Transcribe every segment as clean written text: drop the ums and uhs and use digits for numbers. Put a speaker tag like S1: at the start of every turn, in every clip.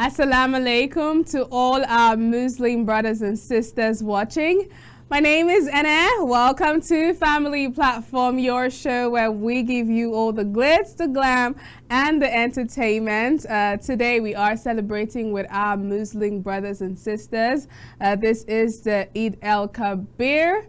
S1: Assalamu alaikum to all our Muslim brothers and sisters watching. My name is Anna. Welcome to Family Platform, your show where we give you all the glitz, the glam, and the entertainment. Today we are celebrating with our Muslim brothers and sisters. This is the Eid al-Kabir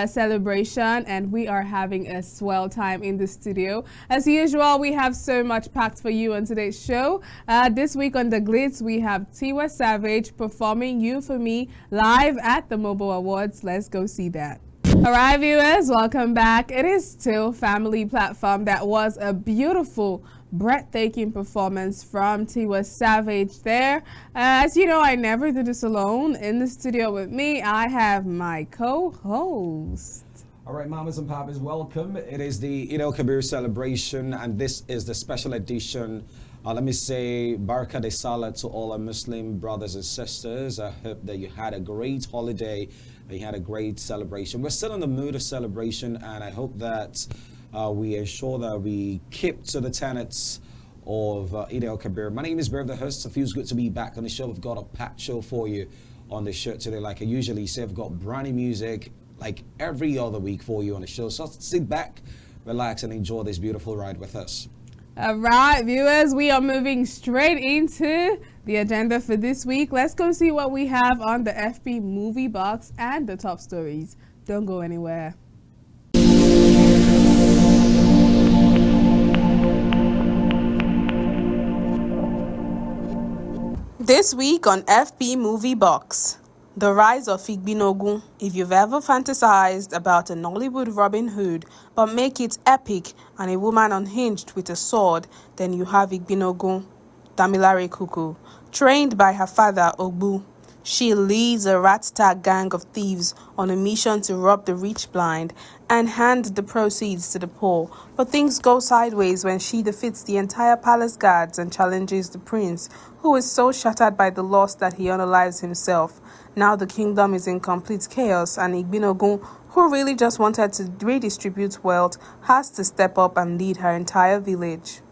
S1: celebration, and we are having a swell time in the studio. As usual, we have so much packed for you on today's show. This week on The Glitz, we have Tiwa Savage performing You For Me live at the Mobile Awards. Let's go see that. All right, viewers, welcome back. It is still Family Platform. That was a beautiful, breathtaking performance from Tiwa Savage there. As you know, I never do this alone. In the studio with me, I have my co-host.
S2: All right, mamas and papas, welcome. It is the Eid al-Kabir celebration, and this is the special edition. Let me say Baraka de Salah to all our Muslim brothers and sisters. I hope that you had a great holiday, that you had a great celebration. We're still in the mood of celebration, and I hope that we ensure that we keep to the tenets of Eid al-Kabir. My name is Bear the host. It feels good to be back on the show. We've got a packed show for you on the show today. Like I usually say, I've got brand new music like every other week for you on the show. So sit back, relax, and enjoy this beautiful ride with us.
S1: All right, viewers, we are moving straight into the agenda for this week. Let's go see what we have on the FB movie box and the top stories. Don't go anywhere. This week on FB Movie Box, the rise of Igbinogun. If you've ever fantasized about a Nollywood Robin Hood, but make it epic and a woman unhinged with a sword, then you have Igbinogun, Damilare Kuku. Trained by her father, Ogbu, she leads a rat-tag gang of thieves on a mission to rob the rich blind and hand the proceeds to the poor. But things go sideways when she defeats the entire palace guards and challenges the prince, who is so shattered by the loss that he unalives himself. Now the kingdom is in complete chaos, and Igbinogun, who really just wanted to redistribute wealth, has to step up and lead her entire village.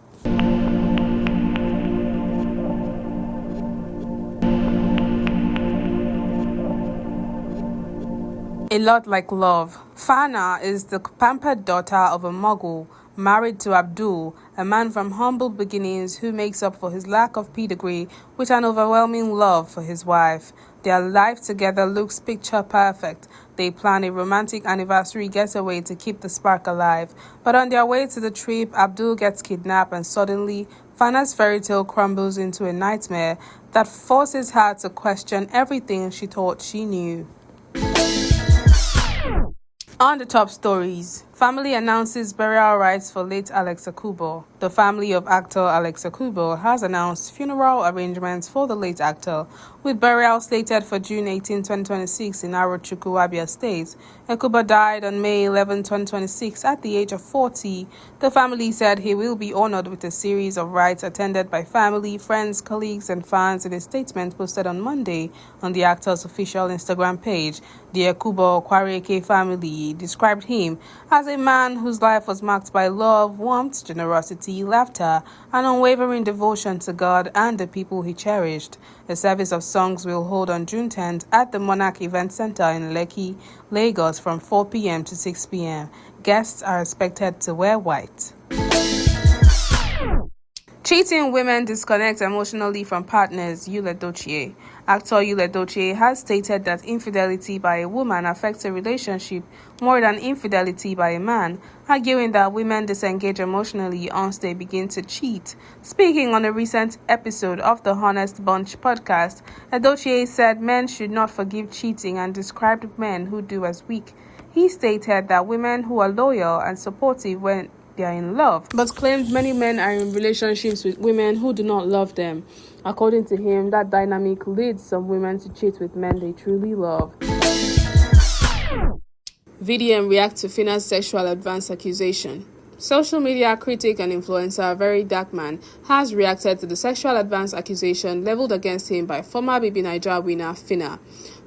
S1: A lot like love. Fana is the pampered daughter of a Mughal, married to Abdul, a man from humble beginnings who makes up for his lack of pedigree with an overwhelming love for his wife. Their life together looks picture perfect. They plan a romantic anniversary getaway to keep the spark alive. But on their way to the trip, Abdul gets kidnapped, and suddenly, Fana's fairy tale crumbles into a nightmare that forces her to question everything she thought she knew. On the top stories, family announces burial rites for late Alex Akubo. The family of actor Alex Akubo has announced funeral arrangements for the late actor, with burial slated for June 18, 2026 in Arochukwu, Abia State. Akubo died on May 11, 2026 at the age of 40. The family said he will be honored with a series of rites attended by family, friends, colleagues, and fans in a statement posted on Monday on the actor's official Instagram page. The Akubo Kwareke family described him as a man whose life was marked by love, warmth, generosity, laughter, and unwavering devotion to God and the people he cherished. A service of songs will hold on June 10th at the Monarch Event Center in Lekki, Lagos from 4 p.m. to 6 p.m. Guests are expected to wear white. Cheating women disconnect emotionally from partners, Yul Edochie. Actor Yul Edochie has stated that infidelity by a woman affects a relationship more than infidelity by a man, arguing that women disengage emotionally once they begin to cheat. Speaking on a recent episode of the Honest Bunch podcast, Edochie said men should not forgive cheating and described men who do as weak. He stated that women who are loyal and supportive when they are in love, but claimed many men are in relationships with women who do not love them. According to him, that dynamic leads some women to cheat with men they truly love. VDM react to Fina's sexual advance accusation. Social media critic and influencer Very Darkman has reacted to the sexual advance accusation leveled against him by former Baby Naija winner Fina.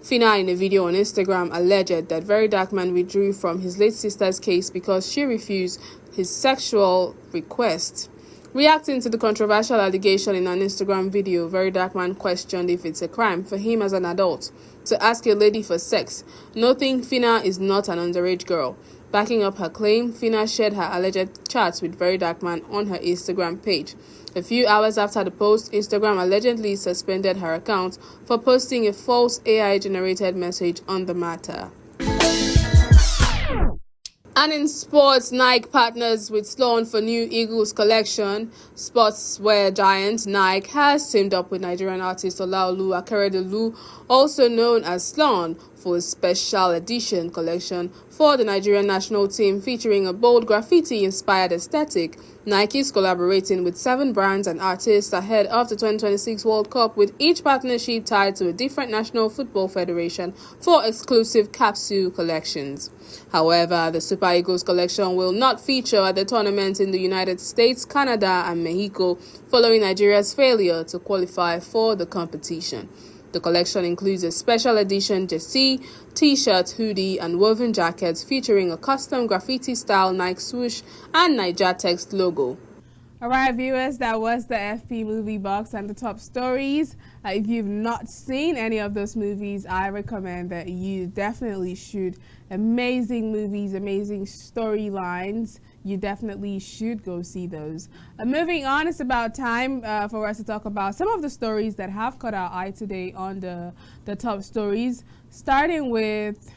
S1: Fina, in a video on Instagram, alleged that Very Darkman withdrew from his late sister's case because she refused his sexual request. Reacting to the controversial allegation in an Instagram video, Very Dark Man questioned if it's a crime for him as an adult to ask a lady for sex, noting Fina is not an underage girl. Backing up her claim, Fina shared her alleged chats with Very Dark Man on her Instagram page. A few hours after the post, Instagram allegedly suspended her account for posting a false AI-generated message on the matter. And in sports, Nike partners with Sloan for new Eagles collection. Sportswear giant Nike has teamed up with Nigerian artist Olaolu Akeredolu, also known as Sloan, for a special edition collection for the Nigerian national team featuring a bold graffiti-inspired aesthetic. Nike is collaborating with 7 brands and artists ahead of the 2026 World Cup, with each partnership tied to a different national football federation for exclusive capsule collections. However, the Super Eagles collection will not feature at the tournament in the United States, Canada, and Mexico, following Nigeria's failure to qualify for the competition. The collection includes a special edition jersey, t-shirt, hoodie, and woven jackets featuring a custom graffiti-style Nike swoosh and Niger text logo. All right, viewers, that was the FP Movie Box and the top stories. If you've not seen any of those movies, I recommend that you definitely should. Amazing movies, amazing storylines. You definitely should go see those. Moving on, it's about time for us to talk about some of the stories that have caught our eye today on the top stories, starting with...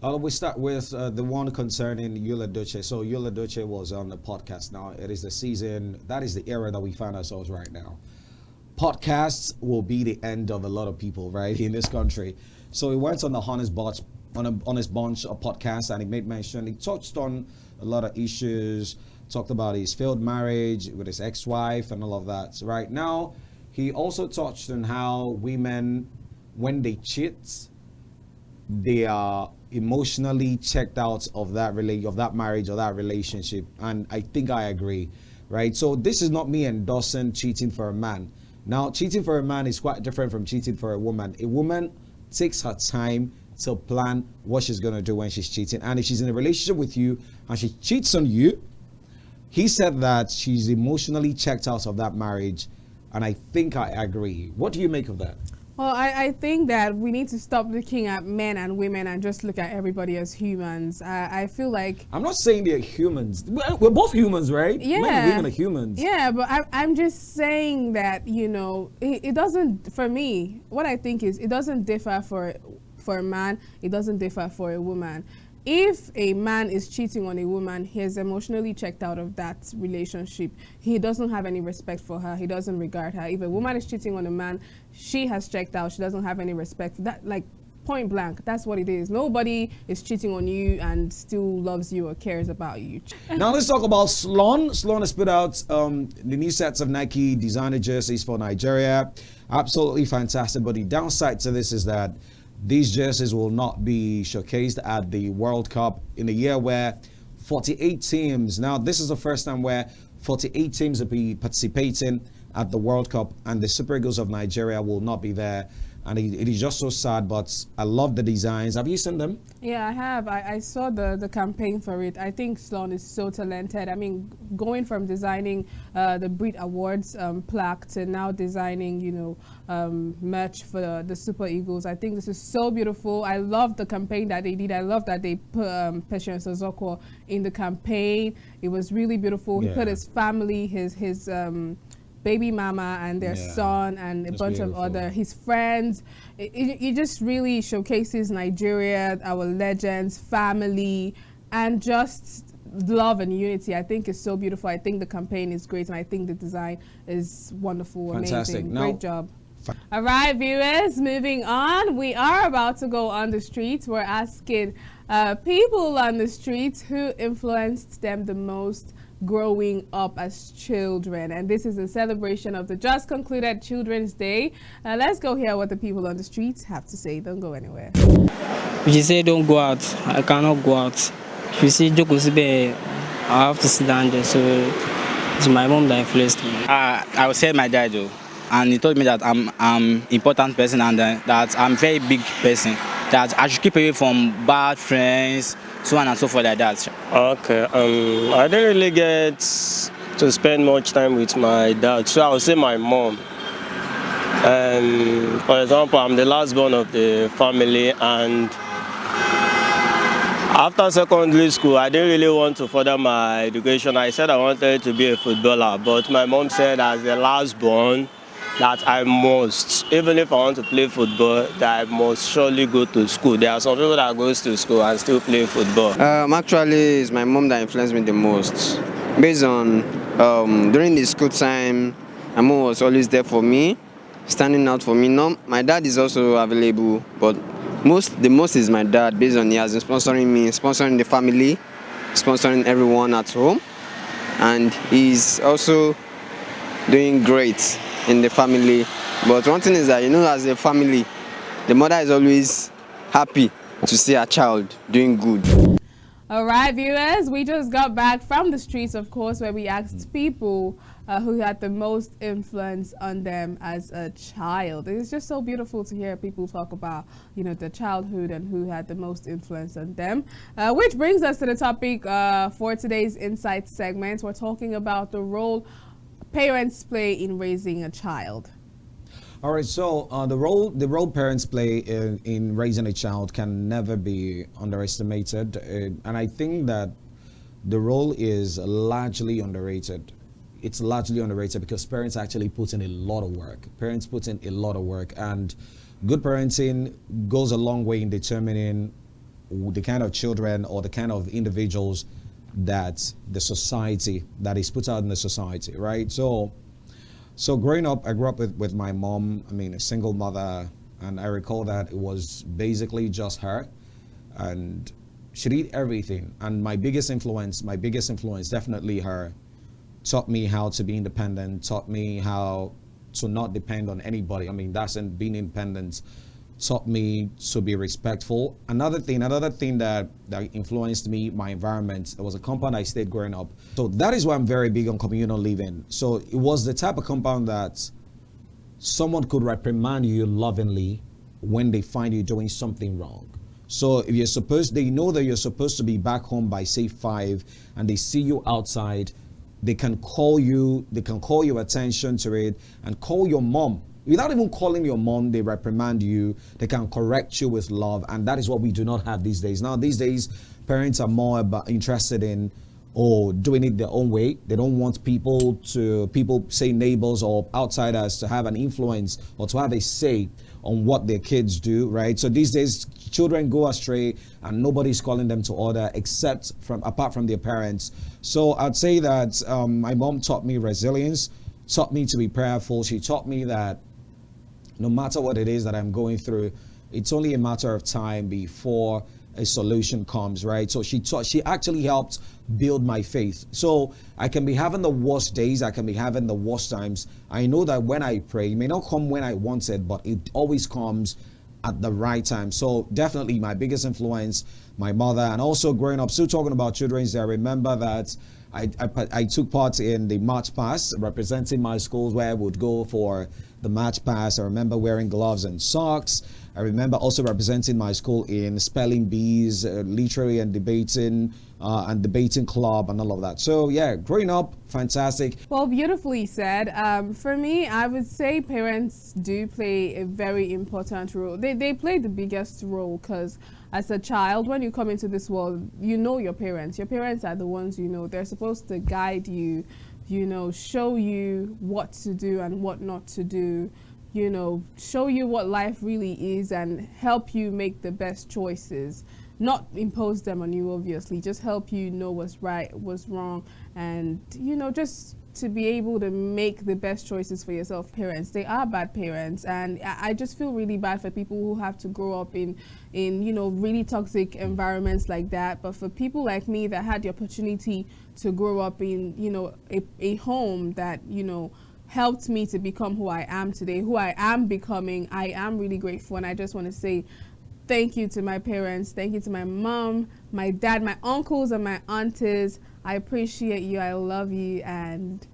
S2: We start with the one concerning Yul Edochie. So Yul Edochie was on the podcast now. It is the season, that is the era that we find ourselves right now. Podcasts will be the end of a lot of people, right, in this country. So he went on the Honest Bunch, on his bunch of podcasts, and he made mention, he touched on a lot of issues, talked about his failed marriage with his ex-wife and all of that. So right now, he also touched on how women, when they cheat, they are emotionally checked out of that marriage or that relationship, and I think I agree, right? So this is not me endorsing cheating for a man. Now, cheating for a man is quite different from cheating for a woman. A woman takes her time to plan what she's going to do when she's cheating, and if she's in a relationship with you and she cheats on you, he said that she's emotionally checked out of that marriage, and I think I agree. What do you make of that?
S1: Well, I think that we need to stop looking at men and women and just look at everybody as humans. I feel like...
S2: I'm not saying they're humans. We're both humans, right?
S1: Yeah.
S2: Men and women are humans.
S1: Yeah, but I'm just saying that, you know, it doesn't, for me, what I think is it doesn't differ for a man, it doesn't differ for a woman. If a man is cheating on a woman, he is emotionally checked out of that relationship. He doesn't have any respect for her. He doesn't regard her. If a woman is cheating on a man, she has checked out. She doesn't have any respect for that. Like, point blank, that's what it is. Nobody is cheating on you and still loves you or cares about you.
S2: Now let's talk about Sloan. Sloan has put out the new sets of Nike designer jerseys for Nigeria. Absolutely fantastic. But the downside to this is that these jerseys will not be showcased at the World Cup in a year where 48 teams, now this is the first time where 48 teams will be participating at the World Cup, and the Super Eagles of Nigeria will not be there. And it is just so sad, but I love the designs. Have you seen them?
S1: Yeah, I have. I saw the campaign for it. I think Sloan is so talented. I mean, going from designing the Brit Awards plaque to now designing, you know, merch for the Super Eagles. I think this is so beautiful. I love the campaign that they did. I love that they put Patience Ozoko in the campaign. It was really beautiful. Yeah. He put his family, his baby mama and their son and a bunch of other, his friends. It just really showcases Nigeria, our legends, family, and just love and unity. I think it's so beautiful. I think the campaign is great, and I think the design is wonderful,
S2: fantastic.
S1: Amazing. Great job. All right, viewers, moving on. We are about to go on the streets. We're asking people on the streets who influenced them the most growing up as children, and this is a celebration of the just concluded Children's Day. Let's go hear what the people on the streets have to say. Don't go anywhere.
S3: If you say don't go out, I cannot go out. If you say Joko Sibe, I have to sit down there. So it's my mom that influenced me.
S4: I would say my dad though, and he told me that I'm important person and that I'm very big person, that I should keep away from bad friends, so on and so forth like that.
S5: Okay, I don't really get to spend much time with my dad. So I would say my mom. And for example, I'm the last born of the family, and after secondary school, I didn't really want to further my education. I said I wanted to be a footballer, but my mom said as the last born that I must, even if I want to play football, that I must surely go to school. There are some people that goes to school and still play football.
S6: Actually, it's my mom that influenced me the most. Based on during the school time, my mom was always there for me, standing out for me. No, my dad is also available, but the most is my dad, based on he has been sponsoring me, sponsoring the family, sponsoring everyone at home, and he's also doing great in the family. But one thing is that, as a family, the mother is always happy to see her child doing good.
S1: All right, viewers, we just got back from the streets, of course, where we asked people who had the most influence on them as a child. It's just so beautiful to hear people talk about, their childhood and who had the most influence on them. Which brings us to the topic for today's Insight segment. We're talking about the role parents play in raising a child.
S2: All right, so the role parents play in raising a child can never be underestimated, and I think that the role is largely underrated. It's largely underrated because parents actually put in a lot of work. Parents put in a lot of work, and good parenting goes a long way in determining the kind of children or the kind of individuals that the society that is put out in the society, right? So growing up, I grew up with my mom, a single mother, and I recall that it was basically just her, and she did everything. And my biggest influence, definitely her, taught me how to be independent, taught me how to not depend on anybody. That's in being independent, taught me to be respectful. Another thing that influenced me, my environment. There was a compound I stayed growing up. So that is why I'm very big on communal living. So it was the type of compound that someone could reprimand you lovingly when they find you doing something wrong. So if they know that you're supposed to be back home by say 5, and they see you outside, they can call your attention to it and call your mom. Without even calling your mom, they reprimand you, they can correct you with love, and that is what we do not have these days. Now, these days, parents are more interested in doing it their own way. They don't want people, say neighbors or outsiders, to have an influence or to have a say on what their kids do, right? So these days, children go astray and nobody's calling them to order apart from their parents. So I'd say that my mom taught me resilience, taught me to be prayerful. She taught me that no matter what it is that I'm going through, it's only a matter of time before a solution comes, right? So she actually helped build my faith. So I can be having the worst days, I can be having the worst times. I know that when I pray, it may not come when I want it, but it always comes at the right time. So definitely my biggest influence, my mother. And also growing up, still talking about children's day, I remember that I took part in the March Past, representing my schools where I would go for the March Past. I remember wearing gloves and socks. I remember also representing my school in spelling bees, literary and debating club and all of that. So yeah, growing up, fantastic.
S1: Well, beautifully said. For me, I would say parents do play a very important role. They play the biggest role because as a child, when you come into this world, you know your parents. Your parents are the ones they're supposed to guide you, show you what to do and what not to do, show you what life really is and help you make the best choices. Not impose them on you, obviously, just help you know what's right, what's wrong, and just to be able to make the best choices for yourself. Parents, they are bad parents, and I just feel really bad for people who have to grow up in really toxic environments like that. But for people like me that had the opportunity to grow up in a home that helped me to become who I am today, who I am becoming, I am really grateful. And I just want to say thank you to my parents, thank you to my mom, my dad, my uncles and my aunties. I appreciate you, I love you, and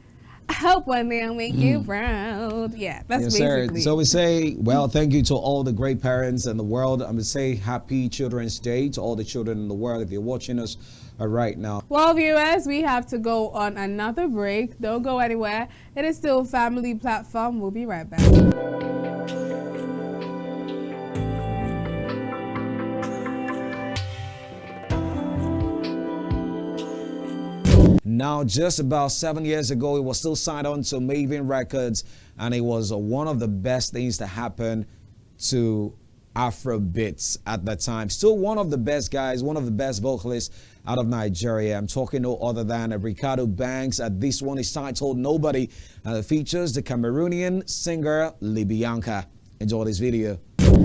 S1: hope one day I'll make you proud. Yeah, that's
S2: Yes, sir.
S1: basically.
S2: So we say, well, thank you to all the great parents in the world. I'm going to say happy Children's Day to all the children in the world if you're watching us right now.
S1: Well, viewers, we have to go on another break. Don't go anywhere. It is still Family Platform. We'll be right back.
S2: Now, just about 7 years ago, it was still signed on to Maven Records, and it was one of the best things to happen to Afrobeats at that time. Still one of the best guys, one of the best vocalists out of Nigeria. I'm talking no other than Ricardo Banks. This one is titled Nobody, and it features the Cameroonian singer Libianca. Enjoy this video.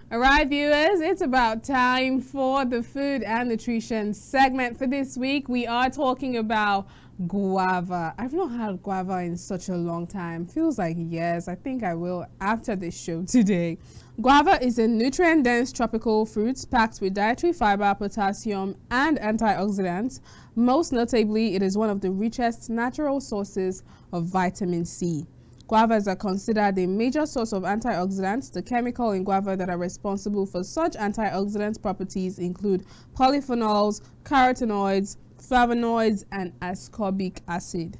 S1: All right, viewers, it's about time for the food and nutrition segment for this week. We are talking about guava. I've not had guava in such a long time. Feels like years. I think I will after this show today. Guava is a nutrient-dense tropical fruit packed with dietary fiber, potassium, and antioxidants. Most notably, it is one of the richest natural sources of vitamin C. Guavas are considered a major source of antioxidants. The chemical in guava that are responsible for such antioxidant properties include polyphenols, carotenoids, flavonoids, and ascorbic acid.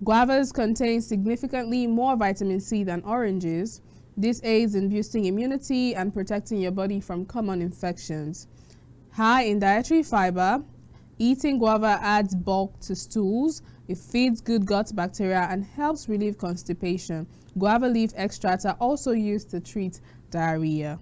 S1: Guavas contain significantly more vitamin C than oranges. This aids in boosting immunity and protecting your body from common infections. High in dietary fiber, eating guava adds bulk to stools. It feeds good gut bacteria and helps relieve constipation. Guava leaf extracts are also used to treat diarrhea.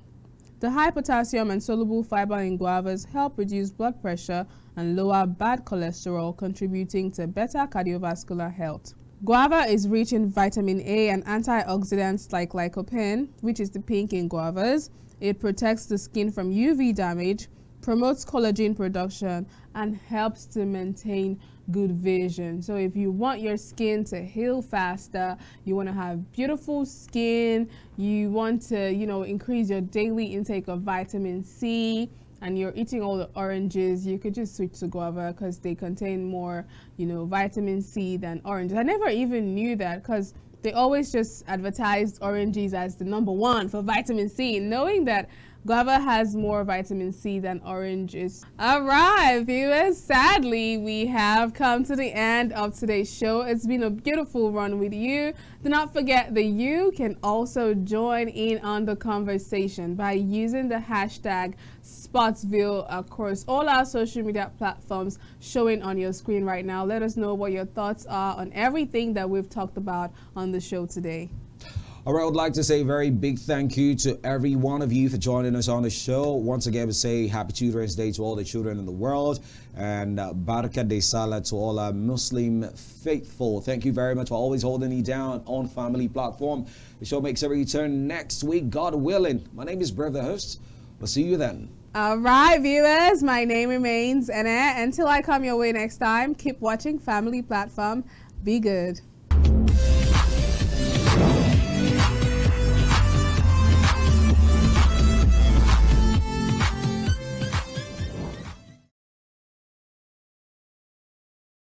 S1: The high potassium and soluble fiber in guavas help reduce blood pressure and lower bad cholesterol, contributing to better cardiovascular health. Guava is rich in vitamin A and antioxidants like lycopene, which is the pink in guavas. It protects the skin from UV damage, promotes collagen production, and helps to maintain good vision. So if you want your skin to heal faster, you want to have beautiful skin, you want to, increase your daily intake of vitamin C, and you're eating all the oranges, you could just switch to guava because they contain more, vitamin C than oranges. I never even knew that because they always just advertised oranges as the #1 for vitamin C, knowing that guava has more vitamin C than oranges. All right, viewers, sadly, we have come to the end of today's show. It's been a beautiful run with you. Do not forget that you can also join in on the conversation by using the hashtag Spotsville across all our social media platforms showing on your screen right now. Let us know what your thoughts are on everything that we've talked about on the show today.
S2: All right, I would like to say a very big thank you to every one of you for joining us on the show. Once again, we say Happy Children's Day to all the children in the world, and Baraka de Salah to all our Muslim faithful. Thank you very much for always holding me down on Family Platform. The show makes a return next week, God willing. My name is Brother Host. We'll see you then.
S1: All right, viewers, my name remains Anna. Until I come your way next time, keep watching Family Platform. Be good.